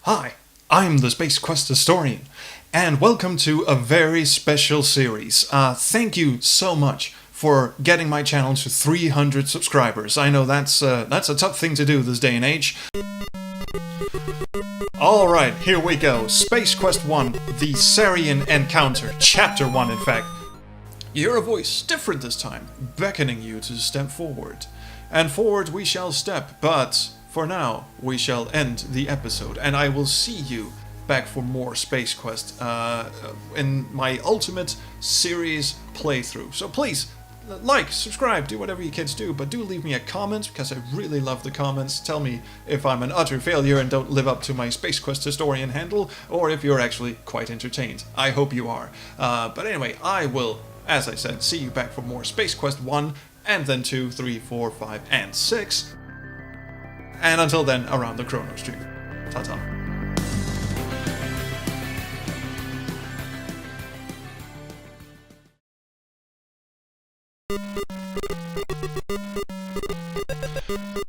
Hi, I'm the Space Quest historian, and welcome to a very special series. Thank you so much for getting my channel to 300 subscribers. I know that's a tough thing to do this day and age. Alright, here we go. Space Quest 1, the Sarian Encounter, Chapter 1 in fact. You hear a voice, different this time, beckoning you to step forward. And forward we shall step, but for now, we shall end the episode, and I will see you back for more Space Quest in my ultimate series playthrough. So please, like, subscribe, do whatever you kids do, but do leave me a comment, because I really love the comments. Tell me if I'm an utter failure and don't live up to my Space Quest historian handle, or if you're actually quite entertained. I hope you are. But anyway, I will, as I said, see you back for more Space Quest 1, and then 2, 3, 4, 5, and 6. And until then, around the Chrono Stream. Ta-ta.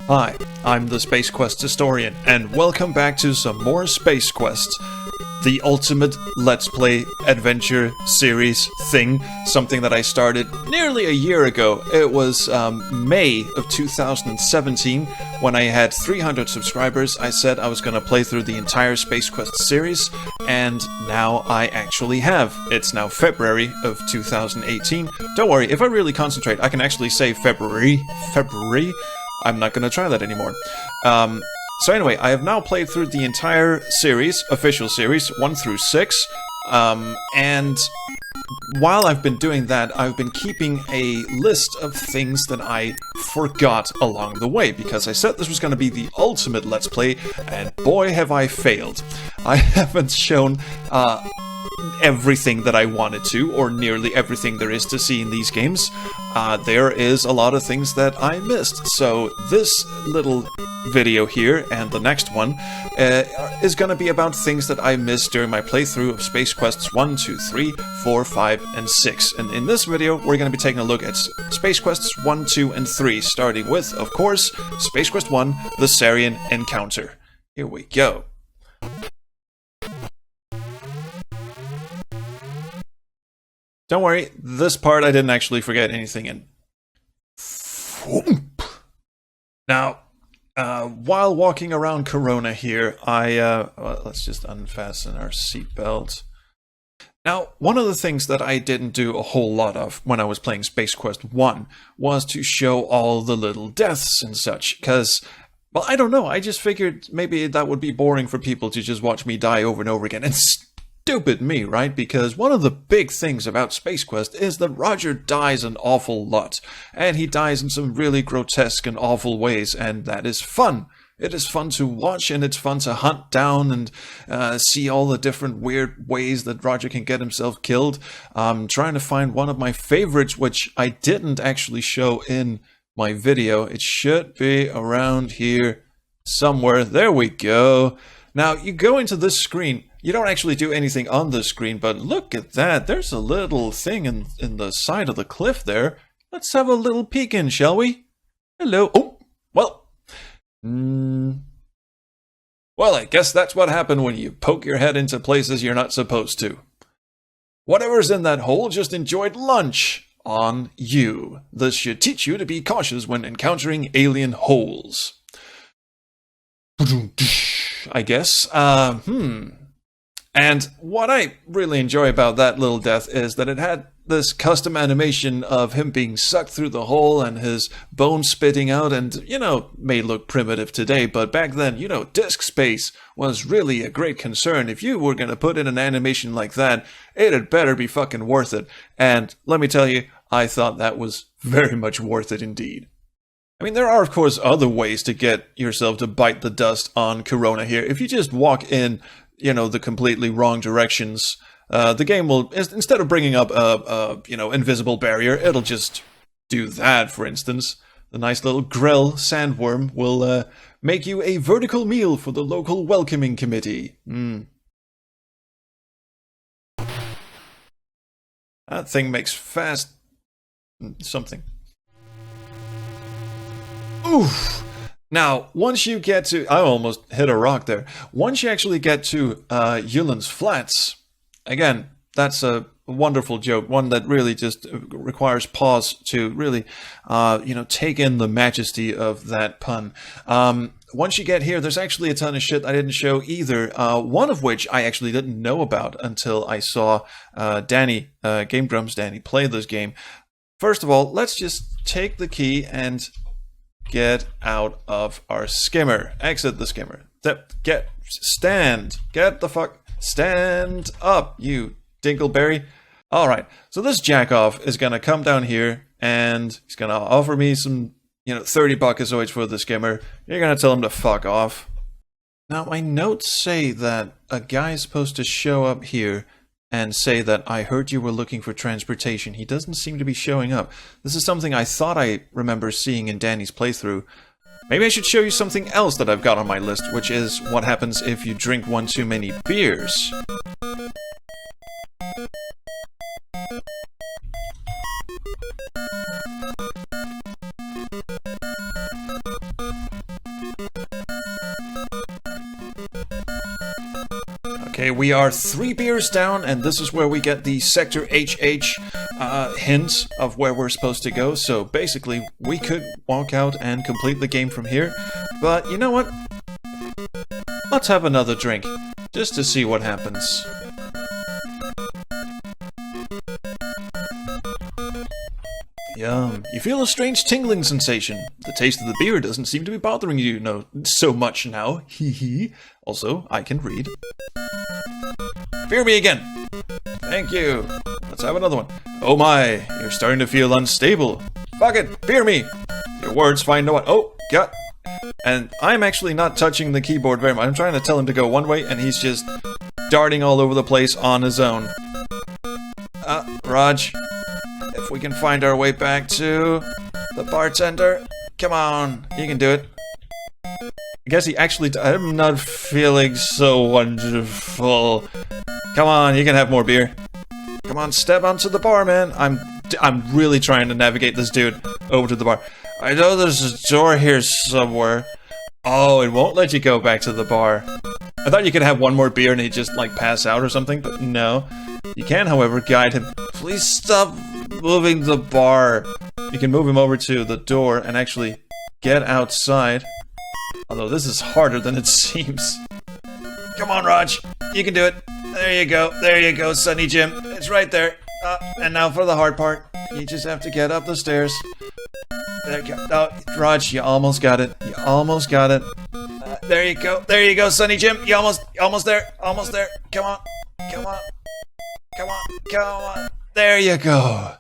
Hi, I'm the Space Quest historian, and welcome back to some more Space Quest. The ultimate Let's Play adventure series thing, something that I started nearly a year ago. It was May of 2017, when I had 300 subscribers. I said I was going to play through the entire Space Quest series, and now I actually have. It's now February of 2018. Don't worry, if I really concentrate, I can actually say February. I'm not going to try that anymore. So anyway, I have now played through the entire series, official series, 1 through 6, and while I've been doing that, I've been keeping a list of things that I forgot along the way, because I said this was going to be the ultimate Let's Play, and boy have I failed. I haven't shown everything that I wanted to, or nearly everything there is to see in these games. There is a lot of things that I missed, so this little video here and the next one is going to be about things that I missed during my playthrough of Space Quests 1, 2, 3, 4, 5, and 6. And in this video, we're going to be taking a look at Space Quests 1, 2, and 3, starting with, of course, Space Quest 1, the Sarian Encounter. Here we go. Don't worry, this part I didn't actually forget anything in. Now, while walking around Corona here, well, let's just unfasten our seatbelt. Now, one of the things that I didn't do a whole lot of when I was playing Space Quest 1 was to show all the little deaths and such, because, well, I don't know, I just figured maybe that would be boring for people to just watch me die over and over again. And stupid me, right? Because one of the big things about Space Quest is that Roger dies an awful lot. And he dies in some really grotesque and awful ways, and that is fun. It is fun to watch, and it's fun to hunt down and see all the different weird ways that Roger can get himself killed. I'm trying to find one of my favorites, which I didn't actually show in my video. It should be around here somewhere. There we go. Now, you go into this screen. You don't actually do anything on the screen, but look at that. There's a little thing in the side of the cliff there. Let's have a little peek in, shall we? Hello. Oh, well. Well, I guess that's what happened when you poke your head into places you're not supposed to. Whatever's in that hole just enjoyed lunch on you. This should teach you to be cautious when encountering alien holes. I guess. And what I really enjoy about that little death is that it had this custom animation of him being sucked through the hole and his bones spitting out, and, you know, may look primitive today, but back then, you know, disk space was really a great concern. If you were going to put in an animation like that, it had better be fucking worth it. And let me tell you, I thought that was very much worth it indeed. I mean, there are, of course, other ways to get yourself to bite the dust on Corona here. If you just walk in, you know, the completely wrong directions, the game will, instead of bringing up a you know, invisible barrier, it'll just do that, for instance. The nice little grill sandworm will make you a vertical meal for the local welcoming committee. That thing makes something. Oof! Now, once you get to... I almost hit a rock there. Once you actually get to Yulin's Flats, again, that's a wonderful joke, one that really just requires pause to really, take in the majesty of that pun. Once you get here, there's actually a ton of shit I didn't show either, one of which I actually didn't know about until I saw Danny, Game Grumps Danny, play this game. First of all, let's just take the key and get out of our skimmer. Exit the skimmer. Stand up, you Dinkleberry. Alright, so this jackoff is gonna come down here and he's gonna offer me some, 30 buckazoids for the skimmer. You're gonna tell him to fuck off. Now, my notes say that a guy is supposed to show up here and say that I heard you were looking for transportation. He doesn't seem to be showing up. This is something I thought I remember seeing in Danny's playthrough. Maybe I should show you something else that I've got on my list, which is what happens if you drink one too many beers. Okay, we are 3 beers down, and this is where we get the Sector HH hint of where we're supposed to go. So basically, we could walk out and complete the game from here. But you know what? Let's have another drink, just to see what happens. Yum. You feel a strange tingling sensation. The taste of the beer doesn't seem to be bothering you so much now. Hee hee. Also, I can read. Beer me again. Thank you. Let's have another one. Oh my, you're starting to feel unstable. Fuck it, beer me. Your words find no one. Oh, God. And I'm actually not touching the keyboard very much. I'm trying to tell him to go one way, and he's just darting all over the place on his own. Raj, if we can find our way back to the bartender. Come on, you can do it. I guess he actually... I'm not feeling so wonderful. Come on, you can have more beer. Come on, step onto the bar, man. I'm really trying to navigate this dude over to the bar. I know there's a door here somewhere. Oh, it won't let you go back to the bar. I thought you could have one more beer and he'd just, pass out or something, but no. You can, however, guide him. Please stop moving the bar. You can move him over to the door and actually get outside. Although this is harder than it seems. Come on, Raj. You can do it. There you go. There you go, Sonny Jim. It's right there. And now for the hard part. You just have to get up the stairs. There you go. Oh, Raj, you almost got it. You almost got it. There you go. There you go, Sonny Jim. You almost there. Almost there. Come on. Come on. Come on. Come on. There you go.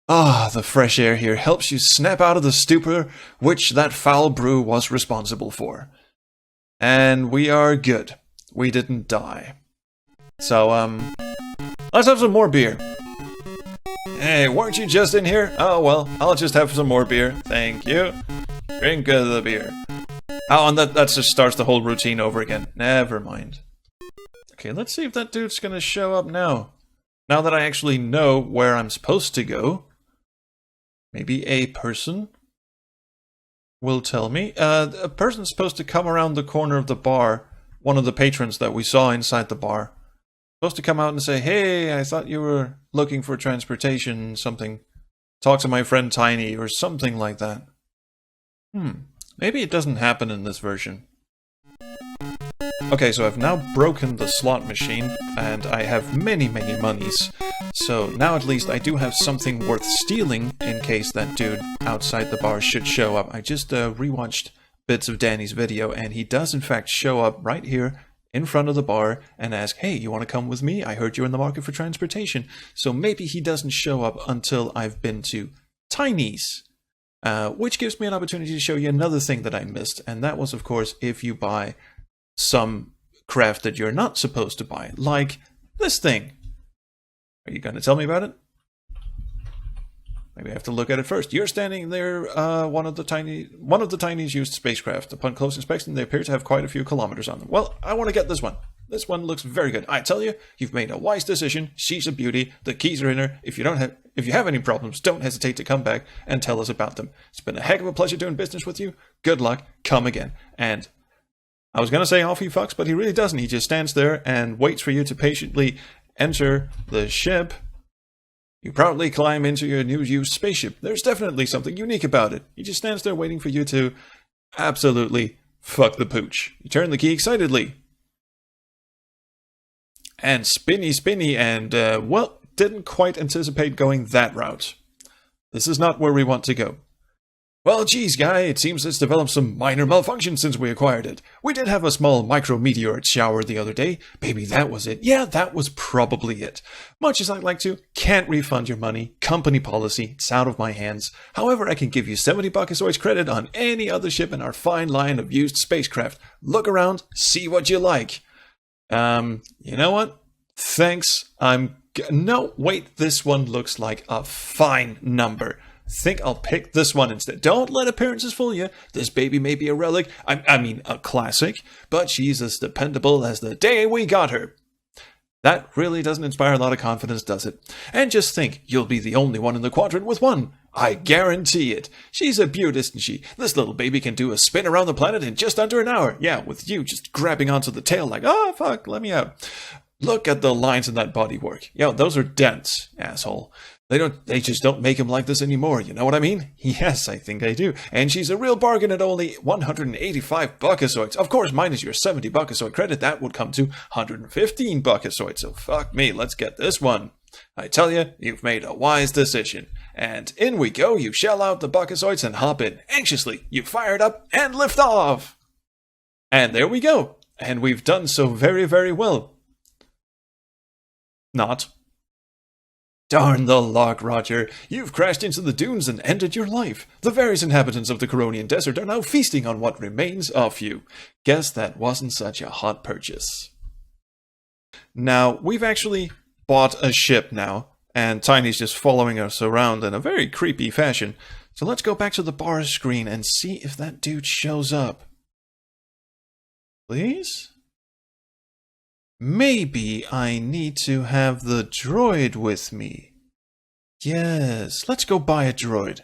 Ah, the fresh air here helps you snap out of the stupor which that foul brew was responsible for. And we are good. We didn't die. So, let's have some more beer. Hey, weren't you just in here? Oh, well, I'll just have some more beer. Thank you. Drink of the beer. Oh, and that just starts the whole routine over again. Never mind. Okay, let's see if that dude's gonna show up now. Now that I actually know where I'm supposed to go. Maybe a person will tell me. A person's supposed to come around the corner of the bar. One of the patrons that we saw inside the bar. Supposed to come out and say, hey, I thought you were looking for transportation, something. Talk to my friend Tiny, or something like that. Maybe it doesn't happen in this version. Okay, so I've now broken the slot machine, and I have many, many monies. So now at least I do have something worth stealing in case that dude outside the bar should show up. I just rewatched bits of Danny's video, and he does in fact show up right here in front of the bar and ask, hey, you want to come with me? I heard you're in the market for transportation. So maybe he doesn't show up until I've been to Tiny's. Which gives me an opportunity to show you another thing that I missed, and that was, of course, if you buy some craft that you're not supposed to buy, like this thing. Are you going to tell me about it? Maybe I have to look at it first. You're standing there, one of the Tiny's used spacecraft. Upon close inspection, they appear to have quite a few kilometers on them. Well, I want to get this one. This one looks very good. I tell you, you've made a wise decision. She's a beauty. The keys are in her. If you have any problems, don't hesitate to come back and tell us about them. It's been a heck of a pleasure doing business with you. Good luck. Come again. And I was going to say off he fucks, but he really doesn't. He just stands there and waits for you to patiently enter the ship. You proudly climb into your new used spaceship. There's definitely something unique about it. He just stands there waiting for you to absolutely fuck the pooch. You turn the key excitedly. And spinny, and, well, didn't quite anticipate going that route. This is not where we want to go. Well, geez, guy, it seems it's developed some minor malfunction since we acquired it. We did have a small micrometeorite shower the other day. Maybe that was it. Yeah, that was probably it. Much as I'd like to, can't refund your money. Company policy, it's out of my hands. However, I can give you 70 Buckazoids credit on any other ship in our fine line of used spacecraft. Look around, see what you like. You know what? Thanks. No, wait, this one looks like a fine number. Think I'll pick this one instead. Don't let appearances fool you. This baby may be a relic, I mean a classic, but she's as dependable as the day we got her. That really doesn't inspire a lot of confidence, does it? And just think, you'll be the only one in the quadrant with one. I guarantee it. She's a beaut, isn't she? This little baby can do a spin around the planet in just under an hour. Yeah, with you just grabbing onto the tail like, oh, fuck, let me out. Look at the lines in that bodywork. Yeah, those are dents, asshole. They just don't make him like this anymore, you know what I mean? Yes, I think I do. And she's a real bargain at only 185 Buckazoids. Of course, minus your 70 Buckazoid credit, that would come to 115 Buckazoids. So fuck me, let's get this one. I tell you, you've made a wise decision. And in we go, you shell out the Buckazoids and hop in. Anxiously, you fire it up and lift off. And there we go. And we've done so very, very well. Not. Darn the luck, Roger. You've crashed into the dunes and ended your life. The various inhabitants of the Coronian Desert are now feasting on what remains of you. Guess that wasn't such a hot purchase. Now, we've actually bought a ship now, and Tiny's just following us around in a very creepy fashion. So let's go back to the bar screen and see if that dude shows up. Please? Maybe I need to have the droid with me. Yes, let's go buy a droid.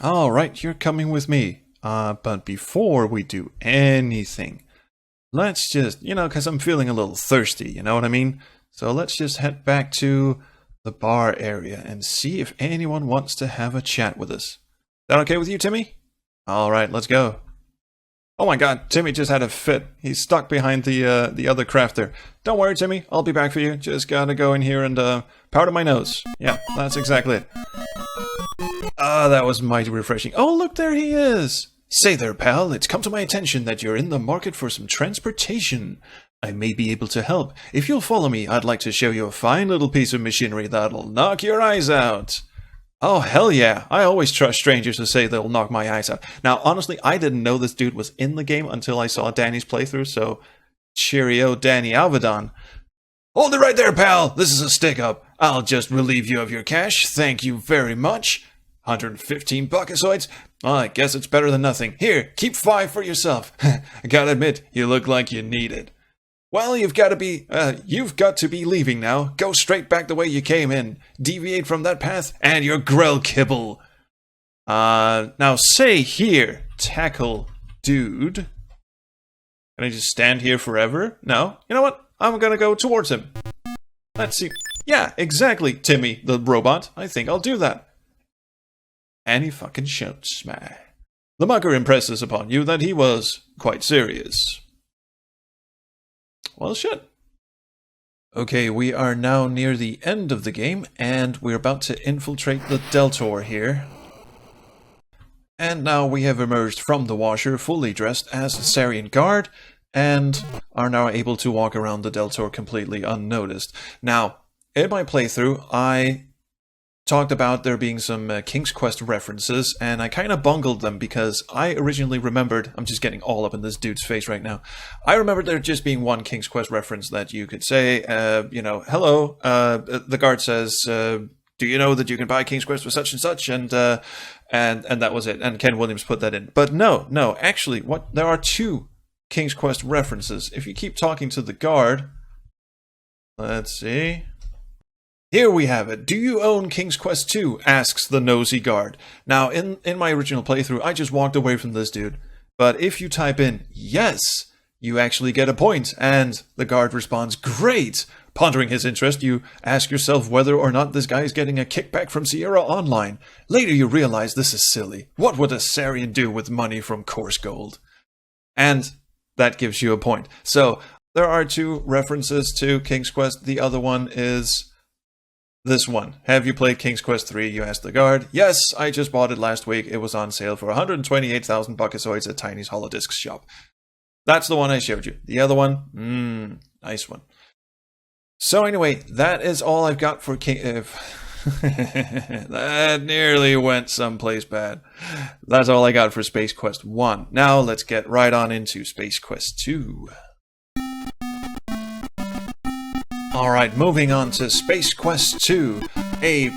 Alright, you're coming with me. But before we do anything, let's just, because I'm feeling a little thirsty, you know what I mean? So let's just head back to the bar area and see if anyone wants to have a chat with us. Is that okay with you, Timmy? Alright, let's go. Oh my god, Timmy just had a fit. He's stuck behind the other craft there. Don't worry, Timmy, I'll be back for you. Just gotta go in here and powder my nose. Yeah, that's exactly it. That was mighty refreshing. Oh, look, there he is. Say there, pal, it's come to my attention that you're in the market for some transportation. I may be able to help. If you'll follow me, I'd like to show you a fine little piece of machinery that'll knock your eyes out. Oh, hell yeah. I always trust strangers to say they'll knock my eyes out. Now, honestly, I didn't know this dude was in the game until I saw Danny's playthrough, so cheerio, Danny Alvedon. Hold it right there, pal. This is a stick-up. I'll just relieve you of your cash. Thank you very much. 115 Buckazoids? Well, I guess it's better than nothing. Here, keep 5 for yourself. I gotta admit, you look like you need it. Well, you've got to be leaving now. Go straight back the way you came in. Deviate from that path, and you're grill kibble. Now say here, tackle dude. Can I just stand here forever? No. You know what? I'm gonna go towards him. Let's see. Yeah, exactly, Timmy, the robot. I think I'll do that. And he fucking shoots me. The mugger impresses upon you that he was quite serious. Well, shit. Okay, we are now near the end of the game, and we're about to infiltrate the Deltor here. And now we have emerged from the washer, fully dressed as a Sarian guard, and are now able to walk around the Deltor completely unnoticed. Now, in my playthrough, I talked about there being some King's Quest references, and I kind of bungled them because I originally remembered, I'm just getting all up in this dude's face right now, I remembered there just being one King's Quest reference that you could say, hello, the guard says, do you know that you can buy King's Quest for such and such, and that was it, and Ken Williams put that in. But no, actually, there are two King's Quest references. If you keep talking to the guard, let's see. Here we have it. Do you own King's Quest 2? Asks the nosy guard. Now, in my original playthrough, I just walked away from this dude. But if you type in yes, you actually get a point, and the guard responds, great! Pondering his interest, you ask yourself whether or not this guy is getting a kickback from Sierra Online. Later you realize this is silly. What would a Sarian do with money from coarse gold? And that gives you a point. So, there are 2 references to King's Quest. The other one is this one. Have you played King's Quest 3? You ask the guard. Yes, I just bought it last week. It was on sale for 128,000 buckasoids at Tiny's Holodiscs shop. That's the one I showed you. The other one? Nice one. So anyway, that is all I've got for King... that nearly went someplace bad. That's all I got for Space Quest 1. Now let's get right on into Space Quest 2. Alright, moving on to Space Quest 2, a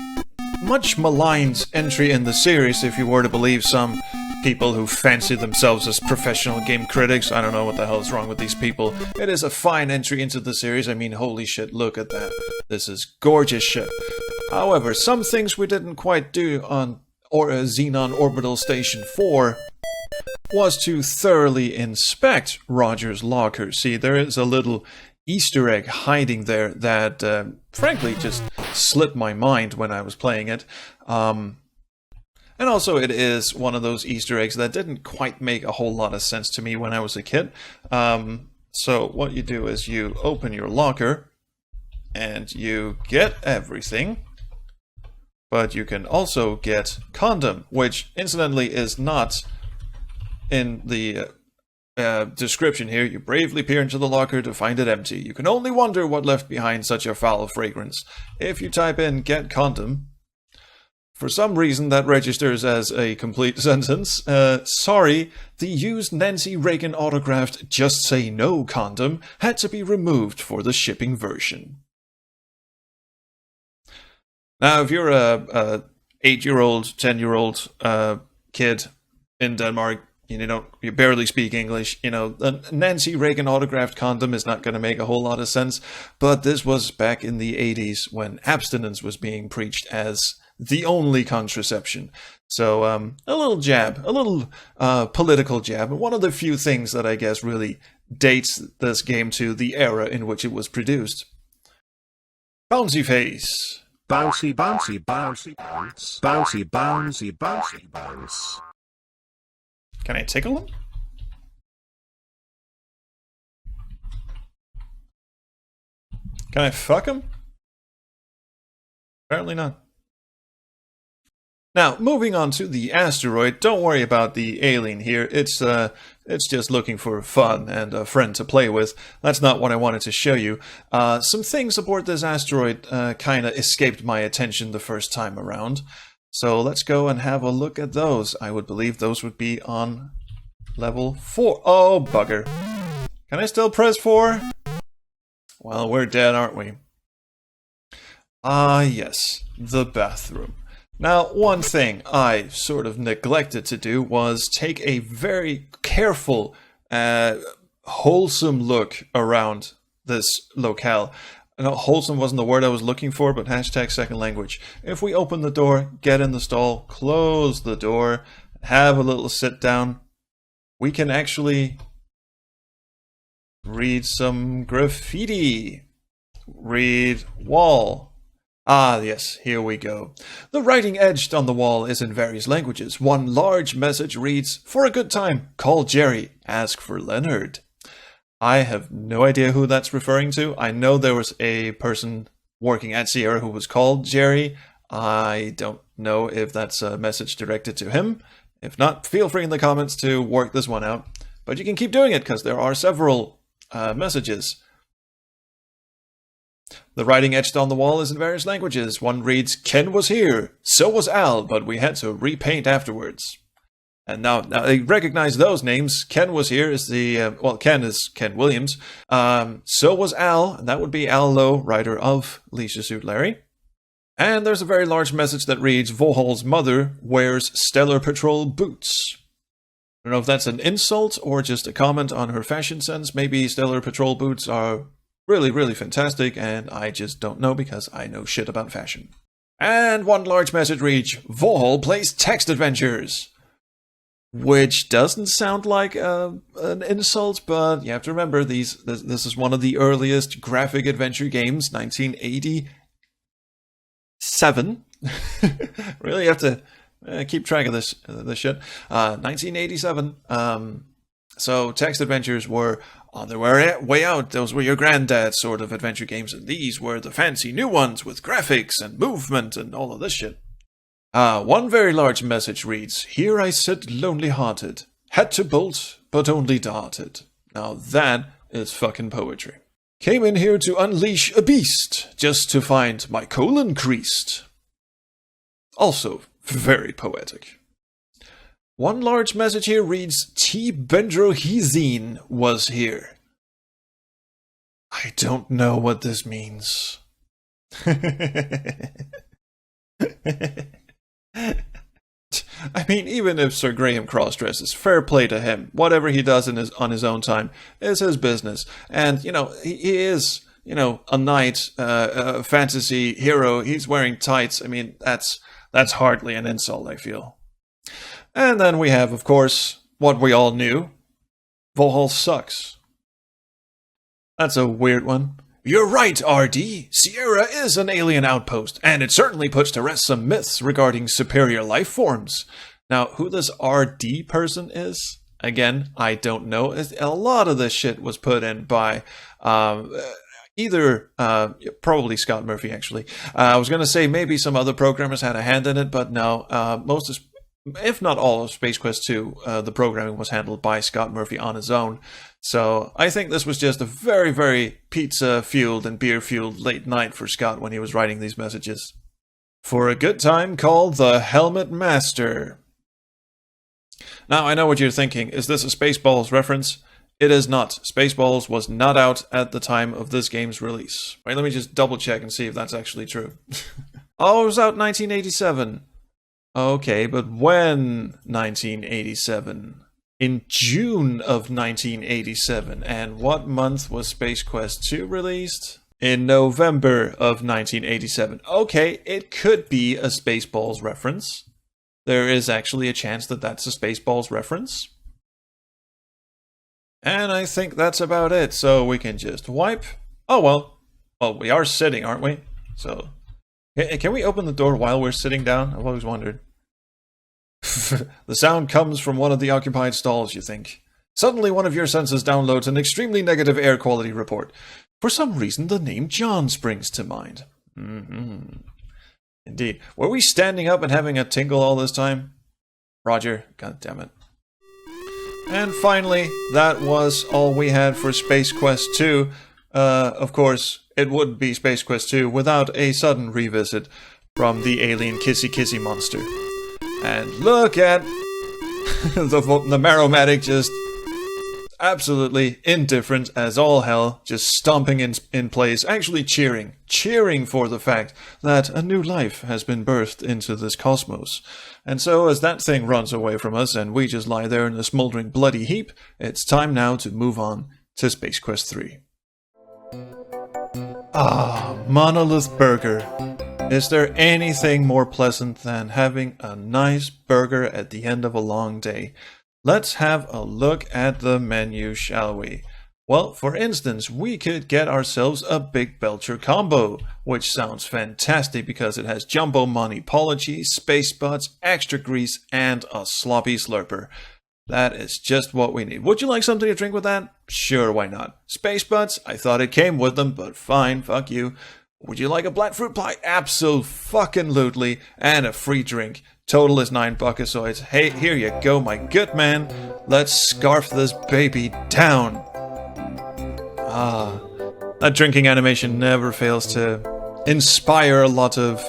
much maligned entry in the series if you were to believe some people who fancy themselves as professional game critics. I don't know what the hell is wrong with these people. It is a fine entry into the series. I mean, holy shit, look at that. This is gorgeous shit. However, some things we didn't quite do on Xenon Orbital Station 4 was to thoroughly inspect Roger's locker. See, there is a little Easter egg hiding there that, frankly, just slipped my mind when I was playing it. And also, it is one of those Easter eggs that didn't quite make a whole lot of sense to me when I was a kid. So what you do is you open your locker, and you get everything. But you can also get condom, which, incidentally, is not in the description here. You bravely peer into the locker to find it empty. You can only wonder what left behind such a foul fragrance. If you type in get condom, for some reason that registers as a complete sentence. Sorry, the used Nancy Reagan autographed Just Say No condom had to be removed for the shipping version. Now, if you're a 8-year-old, 10-year-old kid in Denmark, you barely speak English, a Nancy Reagan autographed condom is not going to make a whole lot of sense, but this was back in the 80s when abstinence was being preached as the only contraception. So, a little jab, a little political jab, one of the few things that I guess really dates this game to the era in which it was produced. Bouncy face. Bouncy, bouncy, bouncy, bounce. Bouncy, bouncy, bouncy, bounce. Can I tickle him? Can I fuck him? Apparently not. Now, moving on to the asteroid, don't worry about the alien here. It's just looking for fun and a friend to play with. That's not what I wanted to show you. Some things aboard this asteroid kind of escaped my attention the first time around. So let's go and have a look at those. I would believe those would be on level 4. Oh, bugger. Can I still press 4? Well, we're dead, aren't we? Ah, yes, the bathroom. Now, one thing I sort of neglected to do was take a very careful, wholesome look around this locale. No, wholesome wasn't the word I was looking for, but hashtag second language. If we open the door, get in the stall, close the door, have a little sit down, we can actually read some graffiti. Read wall. Ah, yes, here we go. The writing etched on the wall is in various languages. One large message reads, "For a good time, call Jerry, ask for Leonard." I have no idea who that's referring to. I know there was a person working at Sierra who was called Jerry. I don't know if that's a message directed to him. If not, feel free in the comments to work this one out. But you can keep doing it because there are several messages. The writing etched on the wall is in various languages. One reads, "Ken was here, so was Al, but we had to repaint afterwards." And now I recognize those names. Ken was here is Ken is Ken Williams. So was Al, and that would be Al Lowe, writer of Leisure Suit Larry. And there's a very large message that reads, "Vohal's mother wears Stellar Patrol boots." don't know if that's an insult or just a comment on her fashion sense. Maybe Stellar Patrol boots are really, really fantastic, and I just don't know because I know shit about fashion. And one large message reads, Mulvale plays text adventures. Which doesn't sound like an insult, but you have to remember this is one of the earliest graphic adventure games, 1987. Really have to keep track of this shit. 1987. So text adventures were on their way out. Those were your granddad's sort of adventure games, and these were the fancy new ones with graphics and movement and all of this shit. One very large message reads, Here I sit lonely-hearted, had to bolt, but only darted. Now that is fucking poetry. Came in here to unleash a beast, just to find my colon creased. Also very poetic. One large message here reads, T-bendrohezine was here. I don't know what this means. I mean, even if Sir Graham cross-dresses, fair play to him. Whatever he does on his own time is his business. And, you know, he is, you know, a knight, a fantasy hero. He's wearing tights. I mean, that's hardly an insult, I feel. And then we have, of course, what we all knew. Mulvale sucks. That's a weird one. You're right, RD. Sierra is an alien outpost, and it certainly puts to rest some myths regarding superior life forms. Now, who this RD person is? Again, I don't know. A lot of this shit was put in by either, probably Scott Murphy, actually. I was going to say maybe some other programmers had a hand in it, but no. Most of, if not all of Space Quest 2, the programming was handled by Scott Murphy on his own. So I think this was just a very, very pizza-fueled and beer-fueled late night for Scott when he was writing these messages. For a good time called the Helmet Master. Now, I know what you're thinking. Is this a Spaceballs reference? It is not. Spaceballs was not out at the time of this game's release. Wait, let me just double-check and see if that's actually true. Oh, it was out in 1987. Okay, but when 1987? In June of 1987. And what month was Space Quest 2 released? In November of 1987. Okay, it could be a Spaceballs reference. There is actually a chance that that's a Spaceballs reference. And I think that's about it. So we can just wipe. Oh, well. Well, we are sitting, aren't we? So, can we open the door while we're sitting down? I've always wondered. The sound comes from one of the occupied stalls, you think. Suddenly one of your senses downloads an extremely negative air quality report. For some reason, the name John springs to mind. Indeed. Were we standing up and having a tingle all this time? Roger. God damn it. And finally, that was all we had for Space Quest 2. Of course, it would be Space Quest 2 without a sudden revisit from the alien kissy monster. And look at the Marromatic just absolutely indifferent as all hell, just stomping in place, actually cheering for the fact that a new life has been birthed into this cosmos. And so as that thing runs away from us and we just lie there in a smoldering bloody heap, it's time now to move on to Space Quest 3. Monolith Burger. Is there anything more pleasant than having a nice burger at the end of a long day? Let's have a look at the menu, shall we? Well, for instance, we could get ourselves a Big Belcher combo, which sounds fantastic because it has Jumbo Monty Pology, Space Butts, extra grease, and a sloppy slurper. That is just what we need. Would you like something to drink with that? Sure, why not? Space Butts? I thought it came with them, but fine, fuck you. Would you like a black fruit pie? Absolutely. And a free drink. Total is $9 so it's, hey, here you go, my good man. Let's scarf this baby down. That drinking animation never fails to inspire a lot of...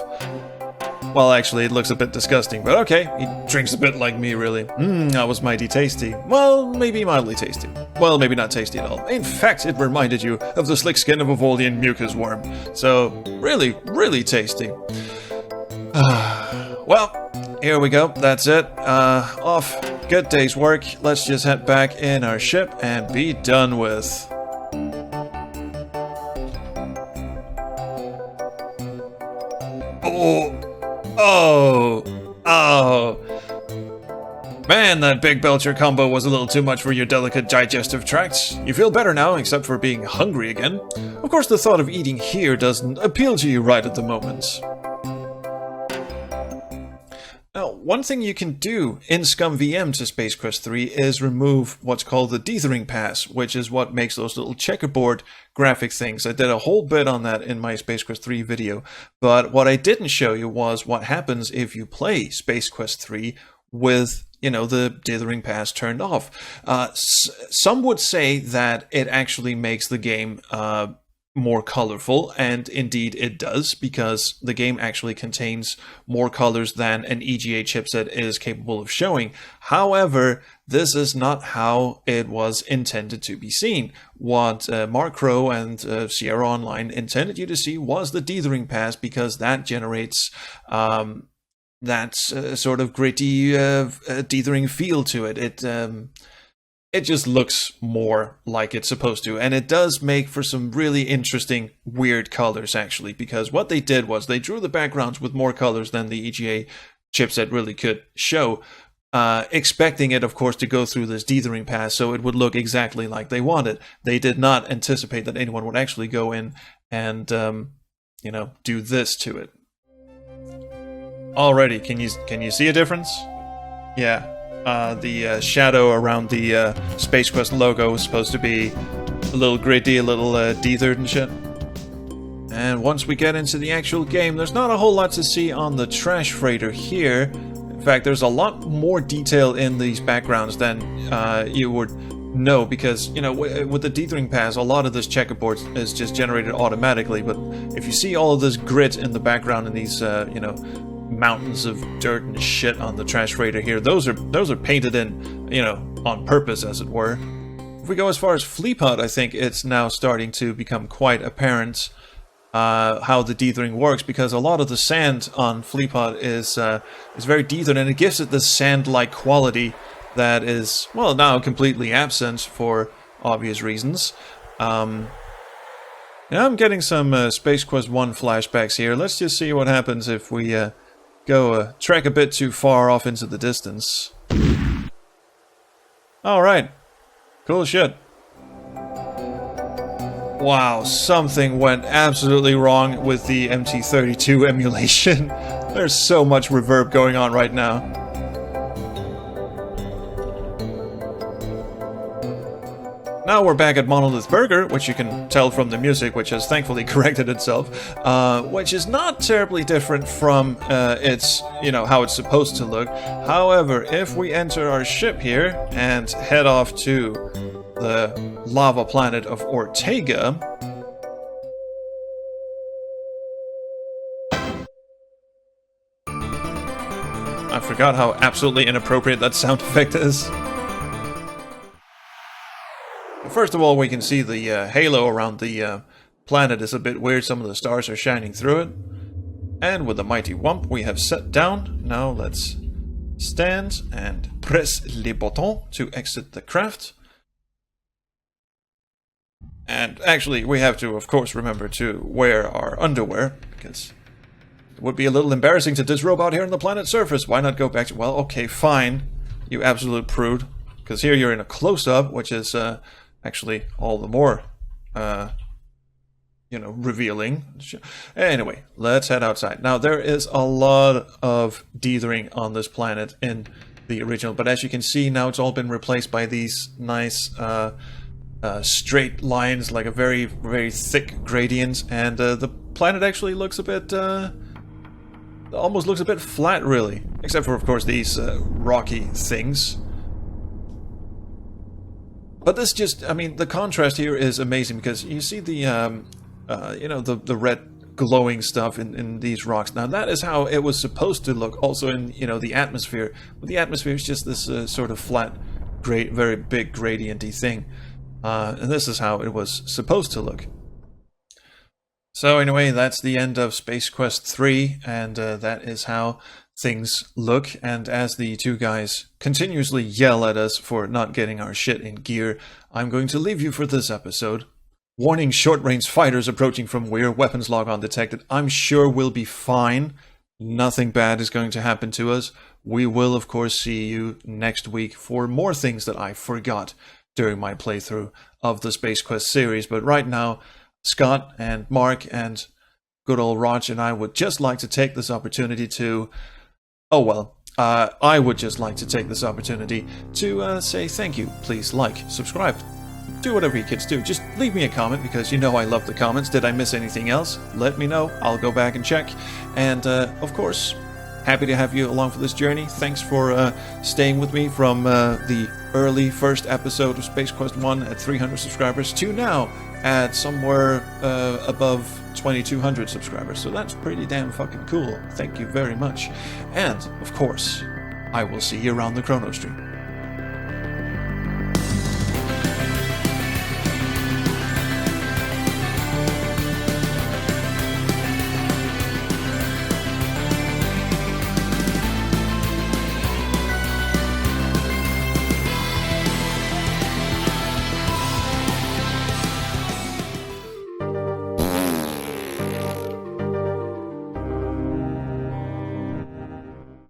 Well, actually, it looks a bit disgusting, but okay. He drinks a bit like me, really. That was mighty tasty. Well, maybe mildly tasty. Well, maybe not tasty at all. In fact, it reminded you of the slick skin of a Volian mucus worm. So, really, really tasty. Well, here we go. That's it. Off good day's work. Let's just head back in our ship and be done with. Oh. Man, that big belcher combo was a little too much for your delicate digestive tract. You feel better now, except for being hungry again. Of course, the thought of eating here doesn't appeal to you right at the moment. Now, one thing you can do in Scum VM to Space Quest 3 is remove what's called the Dithering pass, which is what makes those little checkerboard graphic things. I did a whole bit on that in my Space Quest 3 video, but what I didn't show you was what happens if you play Space Quest 3 with, you know, the Dithering pass turned off. Some would say that it actually makes the game more colorful, and indeed it does, because the game actually contains more colors than an EGA chipset is capable of showing. However, this is not how it was intended to be seen. What Mark Crow and Sierra Online intended you to see was the Dithering pass, because that generates that sort of gritty Dithering feel to it. It just looks more like it's supposed to, and it does make for some really interesting, weird colors, actually, because what they did was they drew the backgrounds with more colors than the EGA chipset really could show, expecting it, of course, to go through this Dithering pass so it would look exactly like they wanted. They did not anticipate that anyone would actually go in and, do this to it. Already, can you see a difference? Yeah. The shadow around the Space Quest logo is supposed to be a little gritty, a little dithered and shit. And once we get into the actual game, there's not a whole lot to see on the trash freighter here. In fact, there's a lot more detail in these backgrounds than you would know, because, you know, with the Dithering pass, a lot of this checkerboard is just generated automatically. But if you see all of this grit in the background and these, mountains of dirt and shit on the trash freighter here, those are painted in, on purpose, as it were. If we go as far as Fleapod, I think it's now starting to become quite apparent how the dithering works, because a lot of the sand on Fleapod is very dithered, and it gives it this sand-like quality that is, well, now completely absent for obvious reasons. I'm getting some Space Quest 1 flashbacks here. Let's just see what happens if we go trek a bit too far off into the distance. Alright. Cool shit. Wow, something went absolutely wrong with the MT32 emulation. There's so much reverb going on right now. Now we're back at Monolith Burger, which you can tell from the music, which has thankfully corrected itself, which is not terribly different from its, how it's supposed to look. However, if we enter our ship here and head off to the lava planet of Ortega, I forgot how absolutely inappropriate that sound effect is. First of all, we can see the halo around the planet is a bit weird. Some of the stars are shining through it. And with the mighty wump we have set down, now let's stand and press les boutons to exit the craft. And actually, we have to, of course, remember to wear our underwear, because it would be a little embarrassing to disrobe out here on the planet's surface. Why not go back to... Well, okay, fine, you absolute prude. Because here you're in a close-up, which is... actually, all the more, revealing. Anyway, let's head outside. Now, there is a lot of dithering on this planet in the original, but as you can see, now it's all been replaced by these nice straight lines, like a very, very thick gradient, and the planet actually looks a bit, almost looks a bit flat, really. Except for, of course, these rocky things. But this just, the contrast here is amazing, because you see the, the red glowing stuff in these rocks. Now, that is how it was supposed to look also in, the atmosphere. But the atmosphere is just this sort of flat, very big gradienty thing. And this is how it was supposed to look. So anyway, that's the end of Space Quest 3, and that is how things look, and as the two guys continuously yell at us for not getting our shit in gear, I'm going to leave you for this episode. Warning, short-range fighters approaching from rear, weapons log on detected. I'm sure we'll be fine. Nothing bad is going to happen to us. We will, of course, see you next week for more things that I forgot during my playthrough of the Space Quest series. But right now, Scott and Mark and good old Raj and I would just like to take this opportunity to... I would just like to take this opportunity to say thank you. Please like, subscribe, do whatever you kids do. Just leave me a comment because you know I love the comments. Did I miss anything else? Let me know. I'll go back and check. And, of course, happy to have you along for this journey. Thanks for staying with me from the early first episode of Space Quest 1 at 300 subscribers to now at somewhere above 2,200 subscribers. So that's pretty damn fucking cool. Thank you very much. And, of course, I will see you around the Chrono Stream.